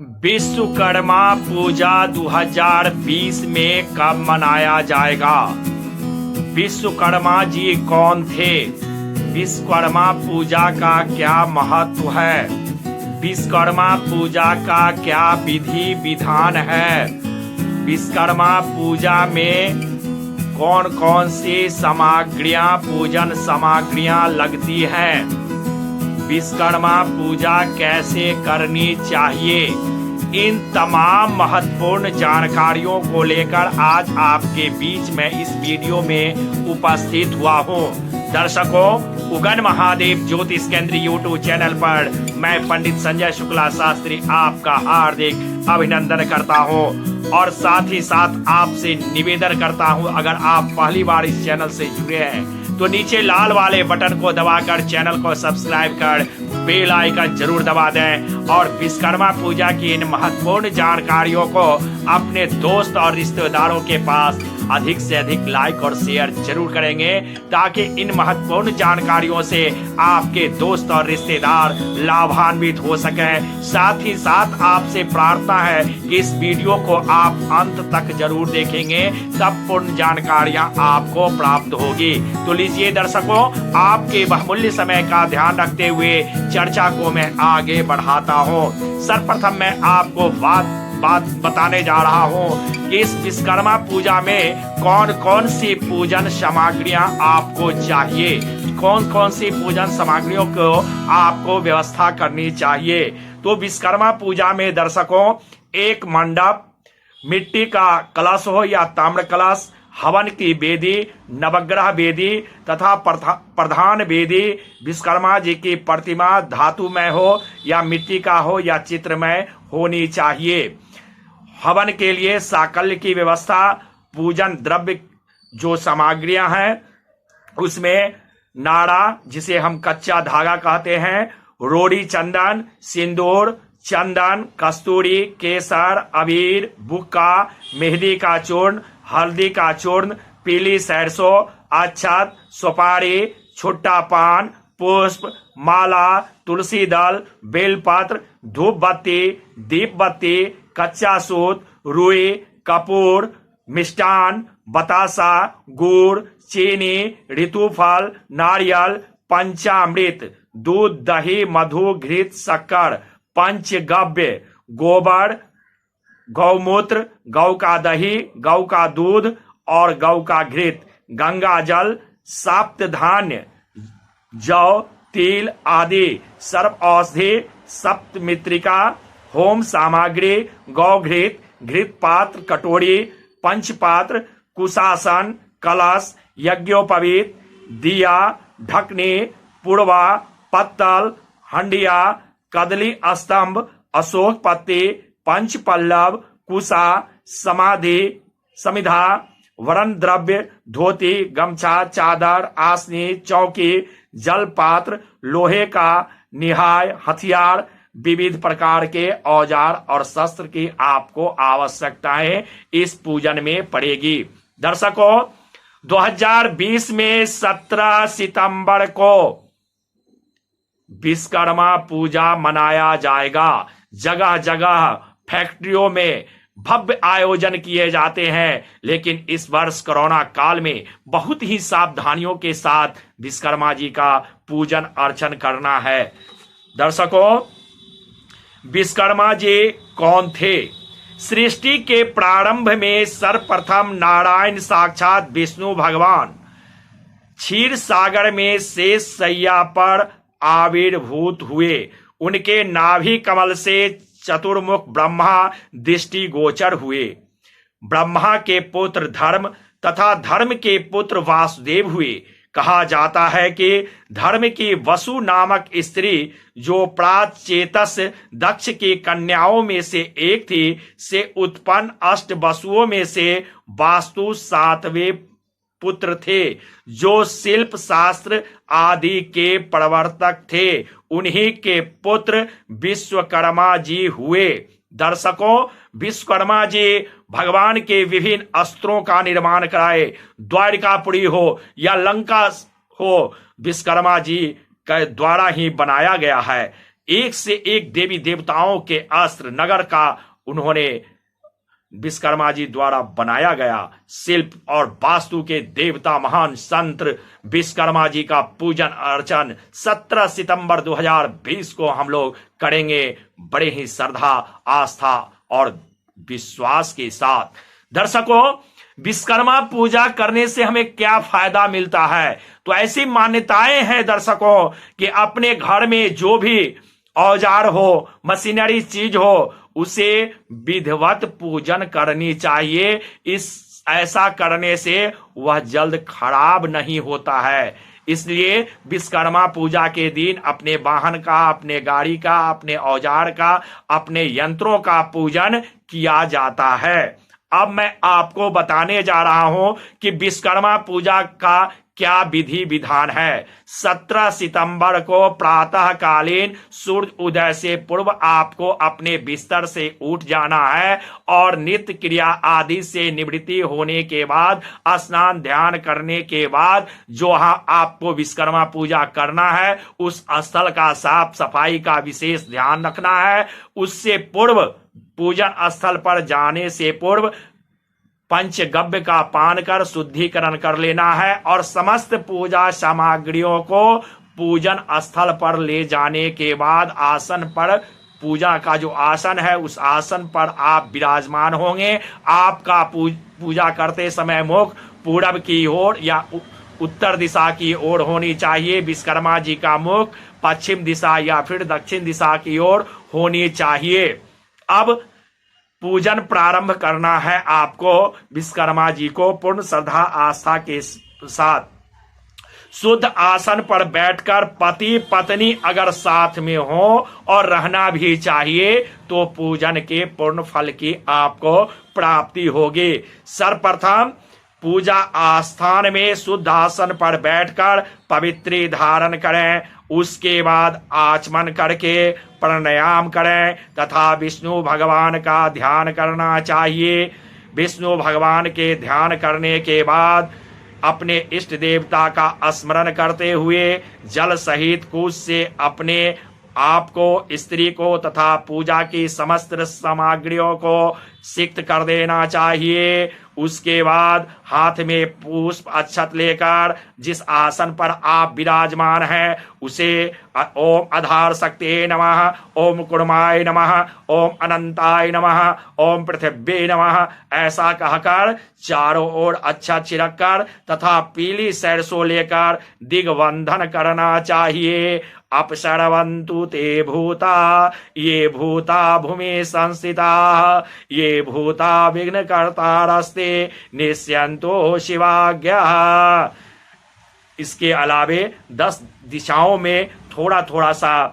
विश्वकर्मा पूजा 2020 में कब मनाया जाएगा? विश्वकर्मा जी कौन थे? विश्वकर्मा पूजा का क्या महत्व है? विश्वकर्मा पूजा का क्या विधि विधान है? विश्वकर्मा पूजा में कौन कौन सी सामग्रियां, पूजन सामग्रियां लगती हैं? विश्वकर्मा पूजा कैसे करनी चाहिए? इन तमाम महत्वपूर्ण जानकारियों को लेकर आज आपके बीच में इस वीडियो में उपस्थित हुआ हूँ। दर्शकों, उगन महादेव ज्योतिष केंद्र यूट्यूब चैनल पर मैं पंडित संजय शुक्ला शास्त्री आपका हार्दिक अभिनंदन करता हूँ और साथ ही साथ आपसे निवेदन करता हूँ, अगर आप पहली बार इस चैनल से जुड़े हैं तो नीचे लाल वाले बटन को दबाकर चैनल को सब्सक्राइब कर बेल आइकन जरूर दबा दें और विश्वकर्मा पूजा की इन महत्वपूर्ण जानकारियों को अपने दोस्त और रिश्तेदारों के पास अधिक से अधिक लाइक और शेयर जरूर करेंगे, ताकि इन महत्वपूर्ण जानकारियों से आपके दोस्त और रिश्तेदार लाभान्वित हो सकें। साथ ही साथ आपसे प्रार्थना है कि इस वीडियो को आप अंत तक जरूर देखेंगे, तब पूर्ण जानकारियां आपको प्राप्त होगी। तो लीजिए दर्शकों, आपके बहुमूल्य समय का ध्यान रखते हुए चर्चा को मैं आगे बढ़ाता हूँ। सर्वप्रथम मैं आपको बात बताने जा रहा हूँ कि इस विश्वकर्मा पूजा में कौन कौन सी पूजन सामग्रियां आपको चाहिए, कौन कौन सी पूजन सामग्रियों को आपको व्यवस्था करनी चाहिए। तो विश्वकर्मा पूजा में दर्शकों, एक मंडप, मिट्टी का कलश हो या ताम्र कलश, हवन की वेदी, नवग्रह वेदी तथा प्रधान वेदी, विश्वकर्मा जी की प्रतिमा धातुमय हो या मिट्टी का हो या चित्रमय होनी चाहिए। हवन के लिए साकल्य की व्यवस्था, पूजन द्रव्य जो सामग्रियां हैं उसमें नाड़ा, जिसे हम कच्चा धागा कहते हैं, रोड़ी, चंदन, सिंदूर, चंदन, कस्तूरी, केसर, अबीर, बुक्का, मेहंदी का चूर्ण, हल्दी का चूर्ण, पीली सरसों, अक्षत, सुपारी, छुट्टा पान, पुष्प, माला, तुलसी दल, बेलपत्र, धूप बत्ती, दीप बत्ती, कच्चा सूत, रुई, कपूर, मिष्टान, बतासा, गुड़, चीनी, ऋतुफल, नारियल, पंचामृत, दूध, दही, मधु, घृत, शक्कर, पंचगव्य, गोबर, गौमूत्र, गौ का दही, गौ का दूध और गौ का घृत, गंगा जल, सप्त धान्य, जौ, तिल आदि, सर्व औषधि, सप्तमित्रिका, होम सामग्री, गौघृत, घृत पात्र, कटोरी, पंचपात्र, कुशासन, कलश, यज्ञोपवीत, दिया, ढकनी, पुड़वा, पत्तल, हंडिया, कदली स्तंभ, अशोक पत्ती, पंच पल्लव, कुशा, समाधि, समिधा, वरण द्रव्य, धोती, गमछा, चादर, आसनी, चौकी, जल पात्र, लोहे का निहाय, हथियार, विविध प्रकार के औजार और शस्त्र की आपको आवश्यकताएं इस पूजन में पड़ेगी। दर्शकों, 2020 में 17 सितंबर को विश्वकर्मा पूजा मनाया जाएगा। जगह जगह फैक्ट्रियों में भव्य आयोजन किए जाते हैं, लेकिन इस वर्ष कोरोना काल में बहुत ही सावधानियों के साथ विश्वकर्मा जी का पूजन अर्चन करना है। दर्शकों, विश्वकर्मा जी कौन थे? सृष्टि के प्रारंभ में सर्वप्रथम नारायण साक्षात विष्णु भगवान क्षीर सागर में शेष शैया पर आविर्भूत हुए। उनके नाभि कमल से चतुर्मुख ब्रह्मा दृष्टि गोचर हुए। ब्रह्मा के पुत्र धर्म तथा धर्म के पुत्र वासुदेव हुए। कहा जाता है कि धर्म की वसु नामक स्त्री, जो प्राचेतस दक्ष की कन्याओं में से एक थी, से उत्पन्न अष्ट वसुओं में से वास्तु 7वें पुत्र थे, जो शिल्प शास्त्र आदि के प्रवर्तक थे। उन्हीं के पुत्र विश्वकर्मा जी हुए। दर्शकों, विश्वकर्मा जी भगवान के विभिन्न अस्त्रों का निर्माण कराए। द्वारिकापुरी हो या लंका हो, विश्वकर्मा जी के द्वारा ही बनाया गया है। एक से एक देवी देवताओं के अस्त्र नगर का उन्होंने विश्वकर्मा जी द्वारा बनाया गया शिल्प और वास्तु के देवता महान संत विश्वकर्मा जी का पूजन अर्चन 17 सितंबर 2020 को हम लोग करेंगे बड़े ही श्रद्धा, आस्था और विश्वास के साथ। दर्शकों, विश्वकर्मा पूजा करने से हमें क्या फायदा मिलता है? तो ऐसी मान्यताएं हैं दर्शकों कि अपने घर में जो भी औजार हो, मशीनरी चीज हो, उसे विधिवत पूजन करनी चाहिए। ऐसा करने से वह जल्द खराब नहीं होता है। इसलिए विश्वकर्मा पूजा के दिन अपने वाहन का, अपने गाड़ी का, अपने औजार का, अपने यंत्रों का पूजन किया जाता है। अब मैं आपको बताने जा रहा हूं कि विश्वकर्मा पूजा का क्या विधि विधान है। 17 सितंबर को प्रातःकालीन सूर्य उदय से पूर्व आपको अपने बिस्तर से उठ जाना है और नित्य क्रिया आदि से निवृत्ति होने के बाद, स्नान ध्यान करने के बाद जो आपको विश्वकर्मा पूजा करना है, उस स्थल का साफ सफाई का विशेष ध्यान रखना है। उससे पूर्व, पूजन स्थल पर जाने से पूर्व पंचगव्य का पान कर शुद्धिकरण कर लेना है और समस्त पूजा सामग्रियों को पूजन स्थल पर ले जाने के बाद आसन पर, पूजा का जो आसन है उस आसन पर आप विराजमान होंगे। आपका पूजा करते समय मुख पूरब की ओर या उत्तर दिशा की ओर होनी चाहिए। विश्वकर्मा जी का मुख पश्चिम दिशा या फिर दक्षिण दिशा की ओर होनी चाहिए। अब पूजन प्रारंभ करना है आपको विश्वकर्मा जी को पूर्ण श्रद्धा आस्था के साथ। शुद्ध आसन पर बैठकर पति पत्नी अगर साथ में हो और रहना भी चाहिए तो पूजन के पूर्ण फल की आपको प्राप्ति होगी। सर्वप्रथम पूजा आस्थान में शुद्ध आसन पर बैठकर पवित्री धारण करें। उसके बाद आचमन करके प्राणायाम करें तथा विष्णु भगवान का ध्यान करना चाहिए। विष्णु भगवान के ध्यान करने के बाद अपने इष्ट देवता का स्मरण करते हुए जल सहित कुश से अपने आपको, स्त्री को तथा पूजा की समस्त सामग्रियों को सिक्त कर देना चाहिए। उसके बाद हाथ में पुष्प अक्षत लेकर जिस आसन पर आप विराजमान हैं उसे ओम आधार शक्ति नमः, ओम कुर्माय नमः, ओम अनंताय नमः, ओम पृथ्वी नमः ऐसा कहकर चारों ओर अक्षत छिड़ककर तथा पीली सरसों लेकर दिग्बंधन करना चाहिए। अपसर्वन्तु ते भूता ये भूता भूमि संस्थिता ये भूता विघ्नकर्तारस्ते निश्यन्तो शिवाज्ञा। इसके अलावे 10 दिशाओं में थोड़ा थोड़ा सा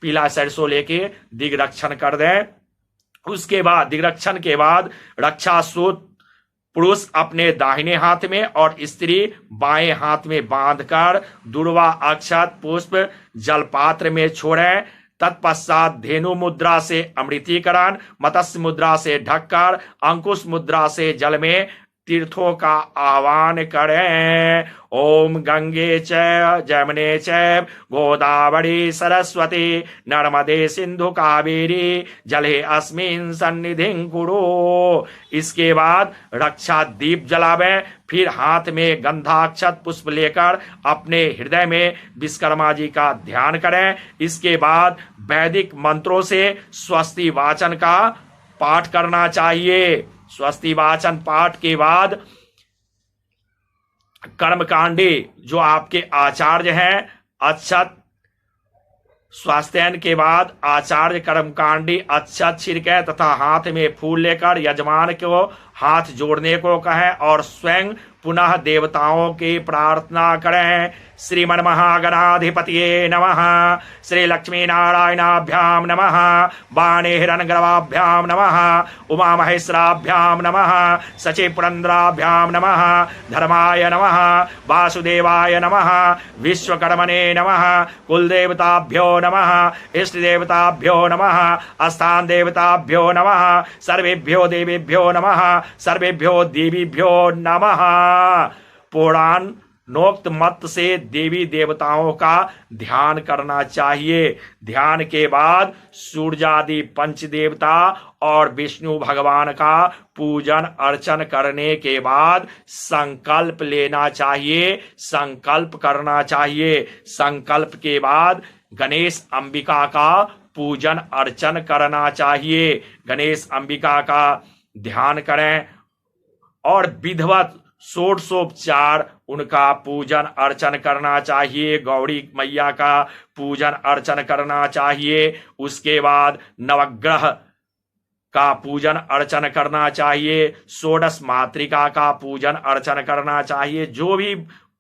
पीला सरसों लेके दिग्रक्षण कर दें। उसके बाद दिग्रक्षण के बाद रक्षा सूत्र पुरुष अपने दाहिने हाथ में और स्त्री बाएं हाथ में बांधकर दुर्वा अक्षत पुष्प जलपात्र में छोड़ें। तत्पश्चात धेनु मुद्रा से अमृतीकरण, मत्स्य मुद्रा से ढककर, अंकुश मुद्रा से जल में तीर्थों का आह्वान करें। ओम गंगे च जमुने च गोदावरी सरस्वती नर्मदे सिंधु कावेरी जले अस्मिन् सन्निधिं कुरु। इसके बाद रक्षा दीप जलावें। फिर हाथ में गंधाक्षत पुष्प लेकर अपने हृदय में विश्वकर्मा जी का ध्यान करें। इसके बाद वैदिक मंत्रों से स्वस्ति वाचन का पाठ करना चाहिए। स्वस्ति वाचन पाठ के बाद कर्मकांडी जो आपके आचार्य हैं अक्षत स्वास्थ्यन के बाद आचार्य कर्मकांडी अक्षत छिड़के तथा हाथ में फूल लेकर यजमान को हाथ जोड़ने को कहें और स्वयं पुनः देवताओं की प्रार्थना करें। श्रीमन महागणाधिपतिये नमः, श्री लक्ष्मी नारायणाभ्याम नमः, बाणे हिरण्यगर्भाभ्याम नमः, उमा महेश्वराभ्याम नमः, सचिव पुरंद्राभ्याम नमः, धर्माय नमः, वासुदेवाय नमः, विश्वकर्मणे नमः, कुलदेवताभ्यो नमः, इष्ट देवताभ्यो नमः, स्थान देवताभ्यो नमः, सर्वेभ्यो देवेभ्यो नमः, सर्वेभ्यो देवीभ्यो नमः। पुराण नोक्त मत से देवी देवताओं का ध्यान करना चाहिए। ध्यान के बाद सूर्यादि पंच देवता और विष्णु भगवान का पूजन अर्चन करने के बाद संकल्प लेना चाहिए, संकल्प करना चाहिए। संकल्प के बाद गणेश अंबिका का पूजन अर्चन करना चाहिए। गणेश अंबिका का ध्यान करें और विधिवत षोडशोपचार उनका पूजन अर्चन करना चाहिए। गौरी मैया का पूजन अर्चन करना चाहिए। उसके बाद नवग्रह का पूजन अर्चन करना चाहिए। षोडश मातृका का पूजन अर्चन करना चाहिए। जो भी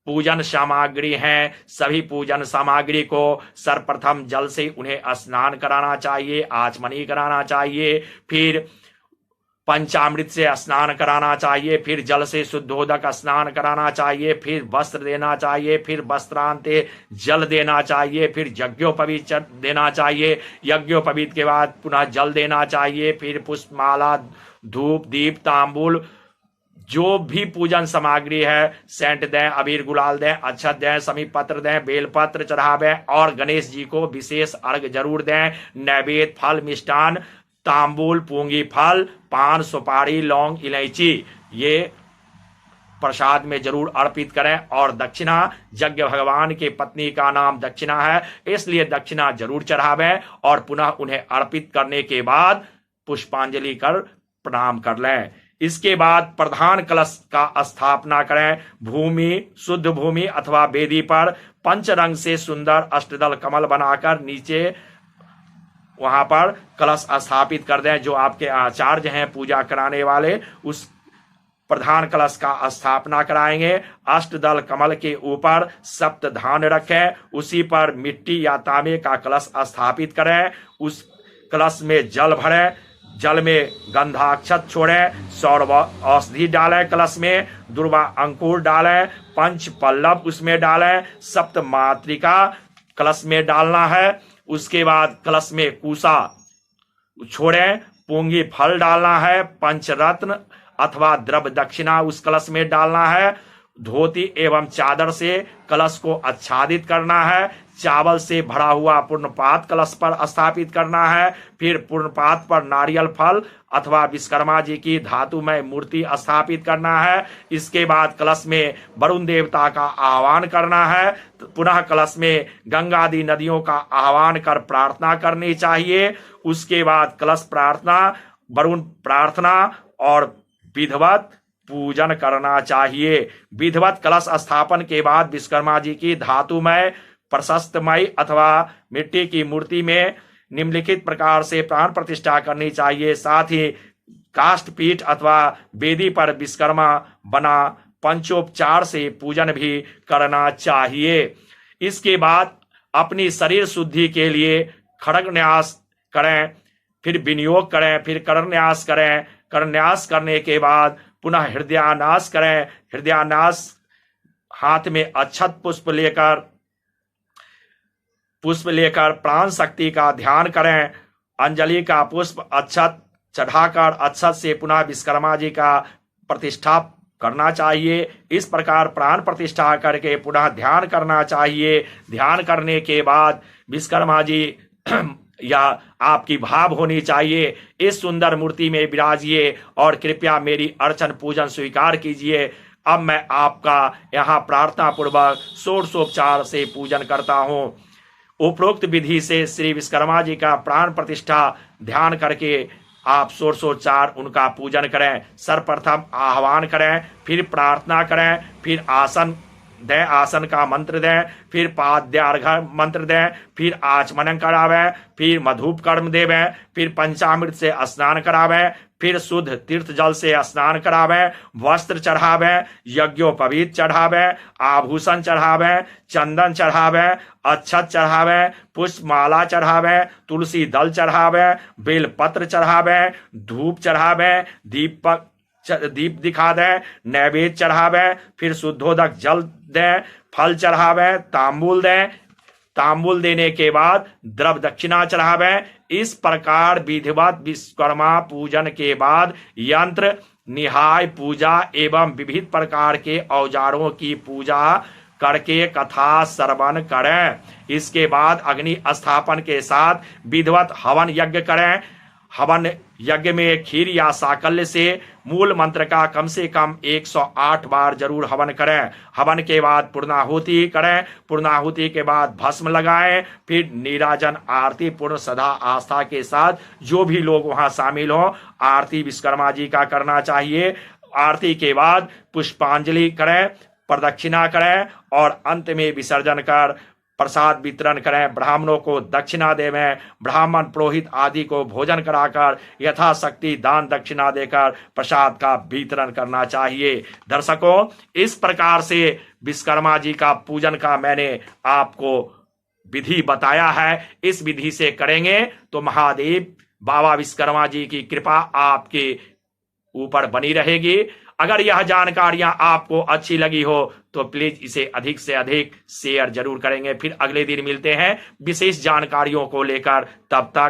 पूजन सामग्री हैं, सभी पूजन सामग्री को सर्वप्रथम जल से उन्हें स्नान कराना चाहिए, आचमनी कराना चाहिए, फिर पंचामृत से स्नान कराना चाहिए, फिर जल से शुद्धोदक स्नान कराना चाहिए, फिर वस्त्र देना चाहिए, फिर वस्त्रांते जल देना चाहिए, फिर यज्ञोपवीत देना चाहिए। यज्ञोपवीत के बाद पुनः जल देना चाहिए, फिर पुष्पमाला, धूप, दीप, तांबूल, जो भी पूजन सामग्री है, सेंट दें, अबीर गुलाल दें, अक्षत दें, समीप पत्र दें, बेलपत्र चढ़ावें और गणेश जी को विशेष अर्घ जरूर दें। नैवेद्य, फल, मिष्टान, तांबूल, पूंगी फल, पान, सुपारी, लौंग, इलायची ये प्रसाद में जरूर अर्पित करें। और दक्षिणा, यज्ञ भगवान के पत्नी का नाम दक्षिणा है, इसलिए दक्षिणा जरूर चढ़ावें और पुनः उन्हें अर्पित करने के बाद पुष्पांजलि कर प्रणाम कर लें। इसके बाद प्रधान कलश का स्थापना करें। भूमि, शुद्ध भूमि अथवा वेदी पर पंचरंग से सुंदर अष्टदल कमल बनाकर नीचे वहां पर कलश स्थापित कर दें। जो आपके आचार्य हैं पूजा कराने वाले, उस प्रधान कलश का स्थापना कराएंगे। अष्टदल कमल के ऊपर सप्त धान रखें, उसी पर मिट्टी या तांबे का कलश स्थापित करें। उस कलश में जल भरें, जल में गंधाक्षत छोड़ें, सौरभ औषधि डालें, कलश में दुर्वा अंकुर डालें, पंच पल्लव उसमें डालें, सप्त मातृका कलश में डालना है। उसके बाद कलश में कुसा छोड़ें, पूंगी फल डालना है, पंचरत्न अथवा द्रव्य दक्षिणा उस कलश में डालना है। धोती एवं चादर से कलश को आच्छादित करना है। चावल से भरा हुआ पूर्णपात कलश पर स्थापित करना है। फिर पूर्णपात पर नारियल फल अथवा विश्वकर्मा जी की धातुमय मूर्ति स्थापित करना है। इसके बाद कलश में वरुण देवता का आह्वान करना है। पुनः कलश में गंगा आदि नदियों का आह्वान कर प्रार्थना करनी चाहिए। उसके बाद कलश प्रार्थना, वरुण प्रार्थना और विधिवत पूजन करना चाहिए। विधिवत कलश स्थापन के बाद विश्वकर्मा जी की धातुमय, प्रशस्तमय अथवा मिट्टी की मूर्ति में निम्नलिखित प्रकार से प्राण प्रतिष्ठा करनी चाहिए। साथ ही काष्ठ पीठ अथवा वेदी पर विश्वकर्मा बना पंचोपचार से पूजन भी करना चाहिए। इसके बाद अपनी शरीर शुद्धि के लिए खड़गन्यास करें, फिर विनियोग करें, फिर करन्यास करें। करन्यास करने के बाद पुनः हृदयानाश करें। हृदयानाश हाथ में अक्षत पुष्प लेकर प्राण शक्ति का ध्यान करें। अंजलि का पुष्प अक्षत चढ़ाकर अक्षत से पुनः विश्वकर्मा जी का प्रतिष्ठा करना चाहिए। इस प्रकार प्राण प्रतिष्ठा करके पुनः ध्यान करना चाहिए। ध्यान करने के बाद विश्वकर्मा जी या आपकी भाव होनी चाहिए, इस सुंदर मूर्ति में विराजिए और कृपया मेरी अर्चन पूजन स्वीकार कीजिए। अब मैं आपका यहाँ प्रार्थना पूर्वक षोडशोपचार से पूजन करता हूँ। उपरोक्त विधि से श्री विश्वकर्मा जी का प्राण प्रतिष्ठा ध्यान करके आप षोडशोपचार उनका पूजन करें। सर्वप्रथम आह्वान करें, फिर प्रार्थना करें, फिर आसन दें, आसन का मंत्र दें, फिर पाद्यार्घ मंत्र दें, फिर आचमन करावें, फिर मधुप कर्म देवें, फिर पंचामृत से स्नान करावें, फिर शुद्ध तीर्थ जल से स्नान करावें, वस्त्र चढ़ावें, यज्ञोपवीत चढ़ावें, आभूषण चढ़ावें, चंदन चढ़ावें, अक्षत चढ़ावें, पुष्पमाला चढ़ावें, तुलसी दल चढ़ावें, बेलपत्र चढ़ावें, धूप चढ़ावें, दीप दिखा दें, नैवेद्य चढ़ावें, फिर शुद्धोदक जल दें, फल चढ़ावें, तांबूल दें। तांबूल देने के बाद द्रव्य दक्षिणा चढ़ावें। इस प्रकार विधिवत विश्वकर्मा पूजन के बाद यंत्र निहाय पूजा एवं विविध प्रकार के औजारों की पूजा करके कथा श्रवण करें। इसके बाद अग्नि स्थापन के साथ विधिवत हवन यज्ञ करें। हवन यज्ञ में खीर या साकल्य से मूल मंत्र का कम से कम 108 बार जरूर हवन करें। हवन के बाद पूर्णाहुति करें। पूर्णाहुति के बाद भस्म लगाएं। फिर नीराजन आरती पूर्ण श्रद्धा आस्था के साथ जो भी लोग वहां शामिल हो आरती विश्वकर्मा जी का करना चाहिए। आरती के बाद पुष्पांजलि करें, प्रदक्षिणा करें और अंत में विसर्जन कर प्रसाद वितरण करें। ब्राह्मणों को दक्षिणा देवें। ब्राह्मण पुरोहित आदि को भोजन कराकर यथाशक्ति दान दक्षिणा देकर प्रसाद का वितरण करना चाहिए। दर्शकों, इस प्रकार से विश्वकर्मा जी का पूजन का मैंने आपको विधि बताया है। इस विधि से करेंगे तो महादेव बाबा विश्वकर्मा जी की कृपा आपके ऊपर बनी रहेगी। अगर यह जानकारियां आपको अच्छी लगी हो तो प्लीज इसे अधिक से अधिक शेयर जरूर करेंगे। फिर अगले दिन मिलते हैं विशेष जानकारियों को लेकर। तब तक